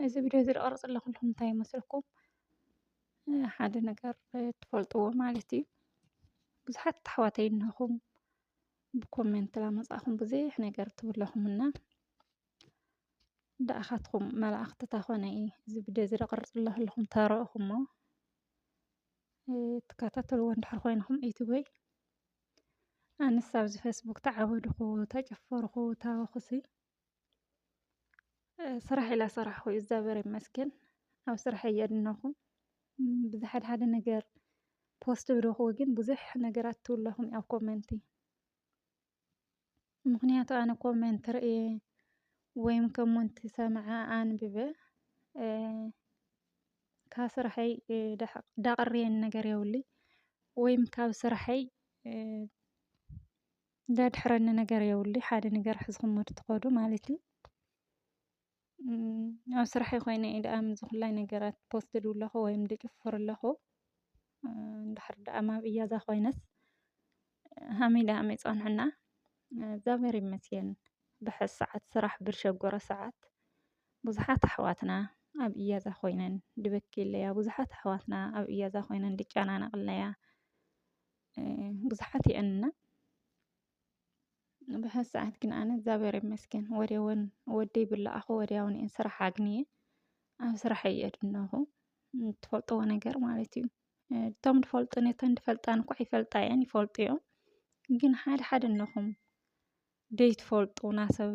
እዚ ቪድዮ እዚ ዝቀርፅ ዘለኹ እንታይ ይመስለኩም? ሓደ ነገር ትፈልጥዎ ማለት እዩ። ብዙሓት ኣሕዋተይ እኒኹም ብኮሜንት ላመፃእኹም ብዙሕ ነገር ትብለኹምና ደኣኻትኩም መላእኽቲ ኮነ እየ እዚ ቪድዮ እዚ ዝቀርፅ ዘለኹም ተረእኹሞ ትከታተልዎ እንድሕር ኮይንኩም ዩቱበይ ኣነስ ኣብዚ ፌስቡክ ተዓበድኩ ተጨፈርኩ ታበኹሲ ስራሕ ኢላ ሰራሕኩ እዩ እግዚአብሔር ይመስገን። ኣብ ስራሕ እየ ዝኒኹ ብዝሓደ ሓደ ነገር ፖስት ብረኽቦ ግን ብዙሕ ነገራት ትብለኹም ኣብ ኮሜንቲ ምክንያቱ ኣነ ኮሜንት ርእየ ወይም ኮሜንት ሰምዐ ኣንብበ ካብ ስራሐይ ዳቐርየኒ ነገር የብሉይ ወይም ካብ ስራሐይ ዳድሕረኒ ነገር የብሉይ ሓደ ነገር ሒዝኩም ትኸዱ ማለት እዩ። ኣብ ስራሐይ ኮይነ እየ ደኣ ምዝኩላይ ነገራት ፖስት ድብሎ ወይም ድጭፍር ኣለኹ እንድሕር ደኣ ማብ እያዛ ኮይነስ ሃመይ ዳኣመ ይፀንሑና እግዚአብሔር ይመስገን። ብሕዚ ሰዓት ስራሕ ብዝሸጎረ ሰዓት ብዙሓት ኣሕዋትና ኣብ እያዛ ኮይነን ድበኪለያ ብዙሓት ኣሕዋትና ኣብ እያዛ ኮይነን ድጨናነቅለያ ብዙሓት እየንና ብሕዚ ሰዓት ግን ኣነ እግዚአብሔር ይመስገን ወዲያውን ወደይ ብላኣኹ ወዲያውን እየ ስራሕ ኣግንየ ኣብ ስራሐይ እየ ዝኒኹ ትፈልጥዎ ነገር ማለት እዩ። እቶም ዝፈልጡን እተን ዝፈልጣን እኳ ይፈልጣ እየን ይፈልጡ እዮም ግን ሓደ ሓደ እኒኹም ደይትፈልጡ ናሰብ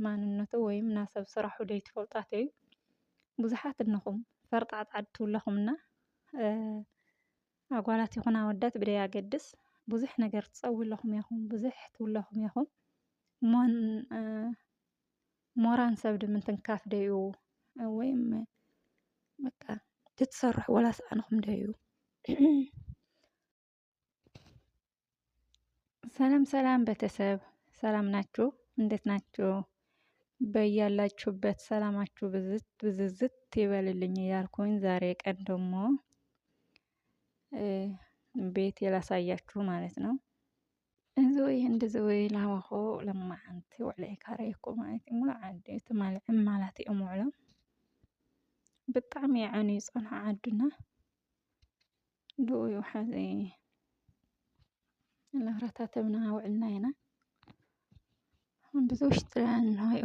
ማንነቱ ወይም ናሰብ ስራሑ ደይትፈልጣትዩ ብዙሓት እኒኹም ፈርጣጣ ትብለኹምና ኣጓላት ይኹና ኣወዳት ብደይ ኣገድስ ብዙሕ ነገር ትፀውለኹም ኢኹም ብዙሕ ትብለኹም ኢኹም ሞራን ሰብ ድምንትንካፍ ደዩ ወይም በቃ ትትሰርሑ ወላ ሰኣንኹም ደዩ። ሰላም ሰላም ቤተሰብ ሰላም ናችሁ? እንዴት ናችሁ? በያላችሁበት ሰላማችሁ ብዝዝት ይበልልኝ እያልኩኝ ዛሬ ቀን ደግሞ ቤት ላሳያችሁ ማለት ነው። እዙይ እንደዝወይ ላወኾ ለማዓንቲ ውዕለይ ካረይኩ ማለት እዩ ሙሉእ ዓዲ ትማል ዕማላት እዮም ውዕሎም ብጣዕሚ የዕንዩ ፀንሑ ዓዱና ብኡዩ ሓዚ እናረታተብና ውዕልና ኢና ብዙ ውሽጢ እንሆዩ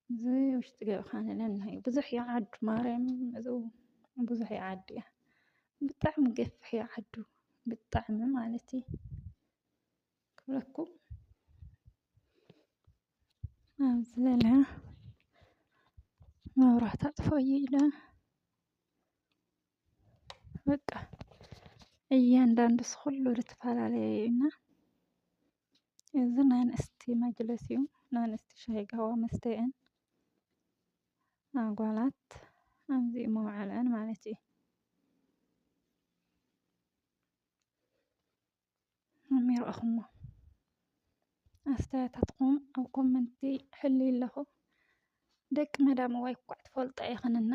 እዚ ውሽጢ ገብኻ ንለንሆዩ ብዙሕ እዩ ዓዱ ማርያም እዙ ብዙሕ እዩ ዓዲ እያ ብጣዕሚ ገፊሕ እዩ ዓዱ ብጣዕሚ ማለት እዩ ክብለኩም ኣብዚ ለለ መብራህቲ ኣጥፍኡ ኢለ በቃ እያንዳንዱስ ኩሉ ዝተፈላለየ እዩና እዚ ናይ ኣንስቲ መጅለስ እዩ ናይ ኣንስቲ ሻሂ ገህዋ መስተይአን ኣጓላት ኣብዚኡ መውዓልአን ማለት እዩ። ከመይ ረአኹሞ ኣስተያየታትኩም ኣብ ኮመንቲ ሕልዩ ኣለኹ ደቂ መዳም ዋይ እኳ ትፈልጣ ኣይኽንና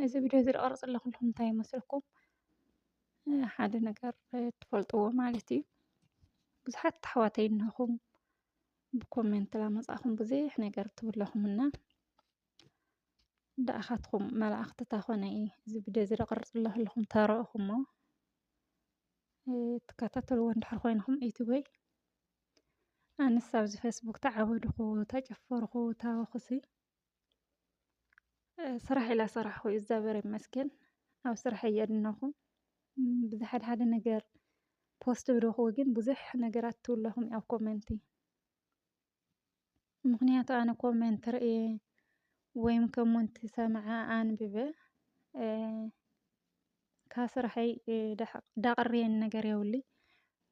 እዚ ቪድዮ እዚ ዝቀርፅ ዘለኹ እንታይ ይመስለኩም? ሓደ ነገር ትፈልጥዎ ማለት እዩ። ብዙሓት ኣሕዋተይ እኒኹም ብኮሜንት ላመፃእኹም ብዙሕ ነገር ትብለኹምና ደኣኻትኩም መላእኽቲ ኮነ እየ እዚ ቪድዮ እዚ ዝቀርፅ ዘለኹ ተረእኹሞ ትከታተልዎ እንድሕር ኮይንኩም ዩቱበይ ኣነስ ኣብዚ ፌስቡክ ተዓበድኩ ተጨፈርኩ ታበኹሲ ስራሕ ኢላ ሰራሕኩ እዩ እግዚአብሔር ይመስገን። ኣብ ስራሕ እየ ዝኒኹ ብዝሓደ ሓደ ነገር ፖስት ብረኽቦ ግን ብዙሕ ነገራት ትብለኹም ኣብ ኮሜንቲ ምክንያቱ ኣነ ኮሜንት ርእየ ወይም ኮሜንት ሰምዐ ኣንብበ ካብ ስራሐይ ዳቐርየኒ ነገር የብሉይ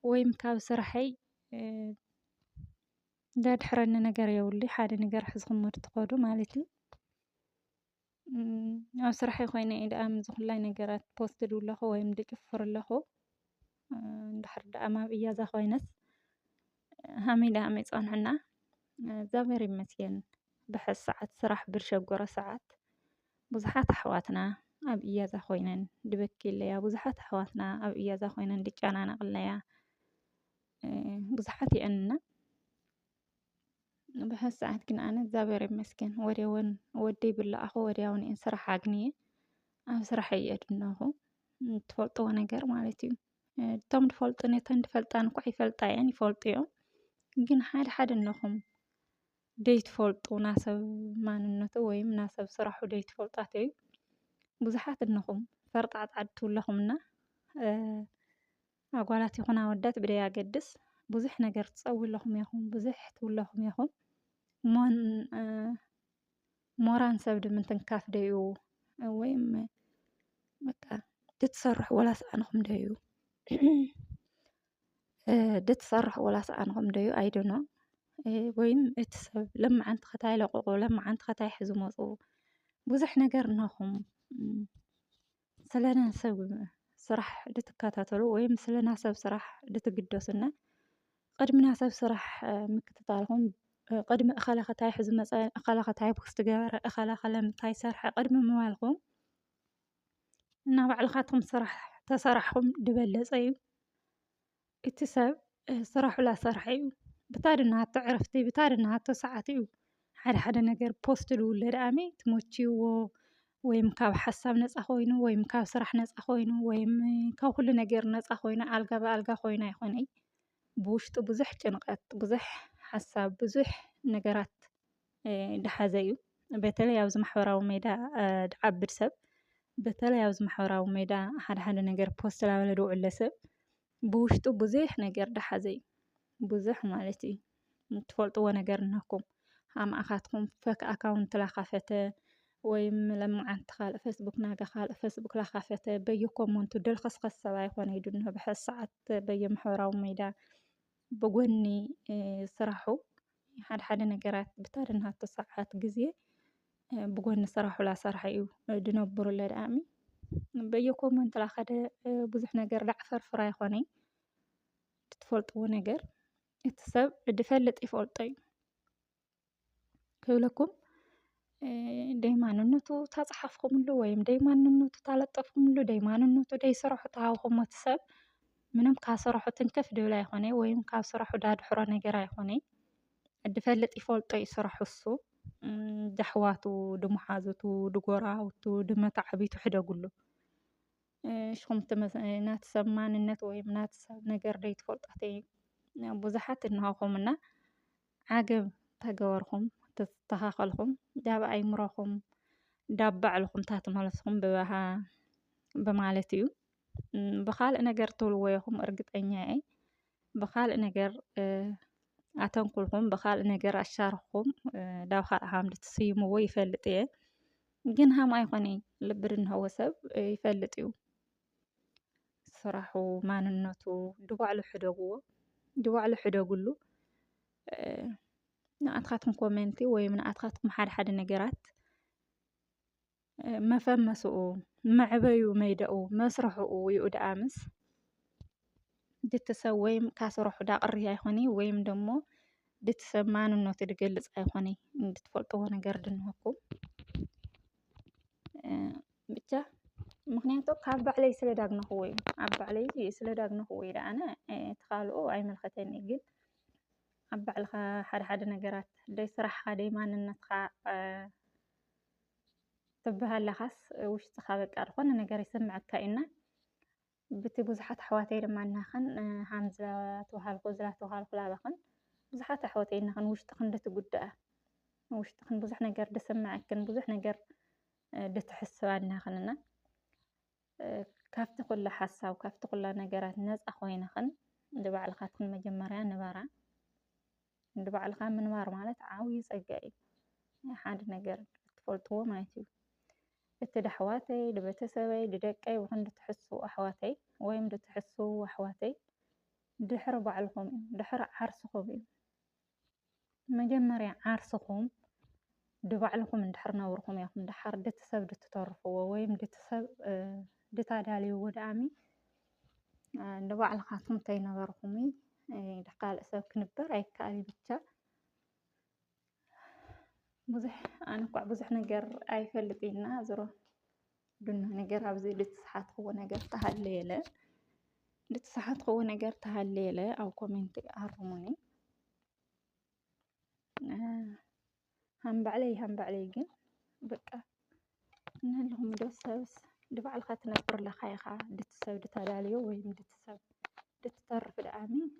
ወይም ካብ ስራሐይ ዳድሕረኒ ነገር የብሉይ ሓደ ነገር ሒዝኩም ትኸዱ ማለት እዩ። ኣብ ስራሐይ ኮይነ እየ ደኣ ምዝኩላይ ነገራት ፖስት ድብሎ ወይም ድጭፍር ኣለኹ እንድሕር ደኣ ማብ እያዛ ኮይነስ ሃመይ ዳኣመ ይፀንሑና እግዚአብሔር ይመስገን። ብሕዚ ሰዓት ስራሕ ብዝሸጎረ ሰዓት ብዙሓት ኣሕዋትና ኣብ እያዛ ኮይነን ድበኪለያ ብዙሓት ኣሕዋትና ኣብ እያዛ ኮይነን ድጨናነቅለያ ብዙሓት እየንና بحس ساعات ግን ኣነ እግዚኣብሔር ይመስገን ወዲያውን ወደይ ብለኣኹ ወዲያውን እየ ስራሕ ኣግንየ ኣብ ስራሐይ እየ ድነኹ ትፈልጥዎ ነገር ማለት እዩ እቶም ድፈልጡ ነተን ድፈልጣን እኳ ይፈልጣ እየን ይፈልጡ እዮም ግን ሓደ ሓደ ነኹም ደይትፈልጡ ናሰብ ማንነቱ ወይም ናሰብ ስራሑ ደይትፈልጣት እዩ ብዙሓት እንኹም ፈርጣጣ ትብለኹምና ኣጓላት ይኹና ኣወዳት ብደይ ኣገድስ ብዙሕ ነገር ትፀውለኹም ኢኹም ብዙሕ ትብለኹም ኢኹም ሞራን ሰብ ድምንትንካፍ ደዩ ወይም በቃ ድትሰርሑ ወላ ሰኣንኹም ደዩ ድትሰርሑ ወላ ሰኣንኹም ደዩ ኣይዶኖ ወይም እቲ ሰብ ለመዓንቲ ኸታይ ለቕቑ ለመዓንቲ ኸታይ ሕዙ መፁ ብዙሕ ነገር ነኹም ስለና ሰብ ስራሕ ድትከታተሉ ወይም ስለና ሰብ ስራሕ ድትግደሱና ቅድምና ሰብ ስራሕ ምክትታልኹም ቅድሚ እኸለ ኸታይ ሕዚ መፀ እኸለ ኸታይ ፖስት ገበረ እኸለ ኸለምንታይ ሰርሐ ቅድሚ ምባልኹም እና ባዕልኻትኩም ስራሕ ተሰራሕኹም ድበለፀ እዩ እቲ ሰብ ስራሑ ላሰርሐ እዩ ብታድናሃቶ ዕረፍቲ ብታድናሃቶ ሰዓት እዩ ሓደ ሓደ ነገር ፖስት ልውለድ ኣሜ ትሞችይዎ ወይም ካብ ሓሳብ ነፃ ኾይኑ ወይም ካብ ስራሕ ነፃ ኾይኑ ወይም ካብ ኩሉ ነገር ነፃ ኾይኑ ኣልጋ ብኣልጋ ኾይኑ ኣይኮነይ ብውሽጡ ብዙሕ ጭንቀት ብዙሕ ሓሳብ ብዙሕ ነገራት ድሓዘ እዩ በተለይ ኣብዚ ማሕበራዊ ሜዳ ድዓብድ ሰብ በተለይ ኣብዚ ማሕበራዊ ሜዳ ሓደ ሓደ ነገር ፖስት ላበለ ድውዕለ ሰብ ብውሽጡ ብዙሕ ነገር ድሓዘ እዩ ብዙሕ ማለት እዩ ትፈልጥዎ ነገር እነኩም ኣማእኻትኩም ፈክ ኣካውንት ላኻፈተ ወይም ለመዓንቲ ካልእ ፌስቡክ ናገ ካልእ ፌስቡክ ላኻፈተ በየኮመንቱ ድልኸስኸስ ሰብ ኣይኮነ ይድንሆ ብሕዝ ሰዓት በየማሕበራዊ ሜዳ ብጎኒ ስራሑ ሓደ ሓደ ነገራት ብታድናሃቶ ሰዓት ግዜ ብጎኒ ስራሑ ላሰርሐ እዩ ድነብሩ ለድኣሚ በየኮመንት ላኸደ ብዙሕ ነገር ዳዕፈርፍር ኣይኮነይ ትፈልጥዎ ነገር እቲ ሰብ ድፈልጥ ይፈልጦ እዩ ክብለኩም ደይ ማንነቱ ተፃሓፍኩምሉ ወይም ደይ ማንነቱ ታለጠፍኩምሉ ደይ ማንነቱ ደይ ስርሑ ተሃብኹሞ እቲ ሰብ ምንም ካብ ስርሑ ትንከፍ ድብል ኣይኮነይ ወይም ካብ ስርሑ ዳድሕሮ ነገር ኣይኮነይ ድፈልጥ ይፈልጦ እዩ ስርሑ እሱ ዳሕዋቱ ድመሓዙቱ ድጎራውቱ ድመታዓቢቱ ሕደጉሉ ሽኹም ናቲ ሰብ ማንነት ወይም ናቲ ሰብ ነገር ደይ ትፈልጣት እዩ ብዙሓት እንሃኹምና ዓገብ ተገበርኹም ተስተኻኸልኹም ዳብ ኣይምሮኹም ዳብ ባዕልኹም ታትመለስኹም ብባሃ በማለት እዩ ብኻልእ ነገር ትብልዎ ኢኹም እርግጠኛ እየ ብኻልእ ነገር ኣተንኩልኩም ብኻልእ ነገር ኣሻርኽኩም ዳብ ካልእ ሃምዲ ትስይምዎ ይፈልጥ እየ ግን ሃም ኣይኮነይ ልቢ ድንህዎ ሰብ ይፈልጥ እዩ ስራሑ ማንነቱ ድባዕሉ ሕደግዎ ድባዕሉ ሕደጉሉ ንኣትኻትኩም ኮሜንቲ ወይም ንኣትኻትኩም ሓደ ሓደ ነገራት መፈመስኡ መዕበዩ መይደኡ መስርሕኡ ይኡ ደኣምስ ድትሰብ ወይም ካስርሑ ዳቕሪ ኣይኮነይ ወይም ደሞ ድትሰብ ማንነቱ ድገልጽ ኣይኮነይ እንድትፈልጥዎ ነገር ድንህኩም ብቻ ምክንያቱ ካብ ባዕለይ ስለ ዳግነኽዎ እዩ ኣብ ባዕለይ ስለ ዳግነኽዎ እዩ ደኣነ ትኻልኦ ኣይምልከተኒ ግን ኣብ ባዕልኻ ሓደ ሓደ ነገራት ደይ ስራሕኻ ደይ ማንነትካ ትበሃለኻስ ውሽጥኻ በቃ ዝኾነ ነገር ይስምዐካ ኢና ብቲ ብዙሓት ኣሕዋተይ ድማ እናኸን ሃምዛ ተባሃልኩ ዝላ ተባሃልኩ ላበኽን ብዙሓት ኣሕዋተይ እናኸን ውሽጥኽን ድትጉድኣ ውሽጥኽን ብዙሕ ነገር ድስምዐክን ብዙሕ ነገር ድትሕስባ እናኸንና ካብቲ ኩላ ሓሳብ ካብቲ ኩላ ነገራት ነፃ ኮይንኽን ንባዕልኻትክን መጀመርያ ንበራ ንባዕልኻ ምንባር ማለት ዓብዪ ፀጋ እዩ ሓደ ነገር ትፈልጥዎ ማለት እዩ እቲ ዳሕዋተይ ድቤተሰበይ ድደቀይ ብኹን ድትሕስቡ ኣሕዋተይ ወይም ድትሕስቡ ኣሕዋተይ ድሕሪ ባዕልኹም እዩ ድሕሪ ዓርስኹም እዩ መጀመርያ ዓርስኹም ድባዕልኹም እንድሕር ነብርኹም ኢኹም ድሓር ድቲ ሰብ ድትተርፍዎ ወይም ድቲ ሰብ ድታዳልይዎ ደኣሚ ንባዕልኻትኩም ተይነበርኹም ድካልእ ሰብ ክንበር ኣይከኣል ብቻ ብዙሕ ኣነ እኳ ብዙሕ ነገር ኣይፈልጥና ዝሮ ድንህ ነገር ኣብዚ ድትሰሓትክዎ ነገር ተሃለየለ ድትሰሓትክዎ ነገር ተሃለየለ ኣብ ኮሜንት ኣርሙኒ هم بعلي جن بقى نهلهم دوسوس دبع تنبر لخايخة دتسو دتاليو ويم دتسو دتطرف دعامي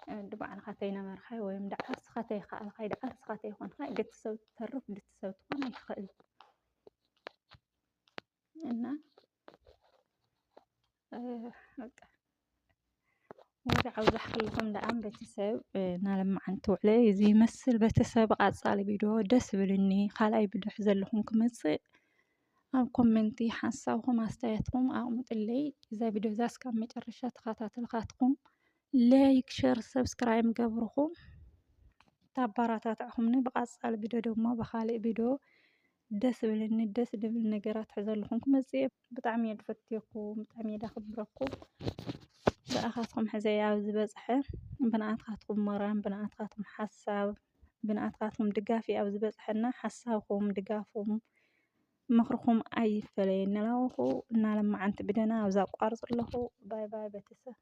دبع الخاتينا مرخي ويم دعس خاتي خال خاي دعس خاتي خون خاي دتسو تطرف دتسو تكون يخل إنه بقى ወደ ዓውዛሕ ክልኩም ደኣም ቤተሰብ ናለማ ዓንቱ ውዕለይ እዚ ይመስል ቤተሰብ ቃፃሊ ቪድዮ ደስ ብልኒ ካልኣይ ቪድዮ ዘለኹም ክመፅእ ኣብ ኮሜንቲ ሓሳብኩም ኣስተያየትኩም ኣቕምጡለይ እዛ ቪድዮ እዛ እስካብ መጨረሻ ተኸታተልካትኩም ላይክ ሸር ሰብስክራይብ ገብርኩም ታባራታትዕኹምኒ ብቃፃሊ ቪድዮ ድማ ብካልእ ቪድዮ ደስ ብልኒ ደስ ድብል ነገራት ሕዘልኩም ክመፅእ ብጣዕሚ እየ ድፈትየኩም ብጣዕሚ እየ ዳኽብረኩም ብኣኻትኩም ሕዘይ ኣብ ዝበፅሐ ብንኣትካትኩም ሞራን ብንኣትካትኩም ሓሳብ ብንኣትካትኩም ድጋፍ ኣብ ዝበፅሐና ሓሳብኩም ድጋፍኩም ምኽርኩም ኣይፈለየኒ ለኹ እናለማዓንቲ ብደና ኣብዛ ቋርፅ ኣለኹ ባይ ባይ ቤተሰብ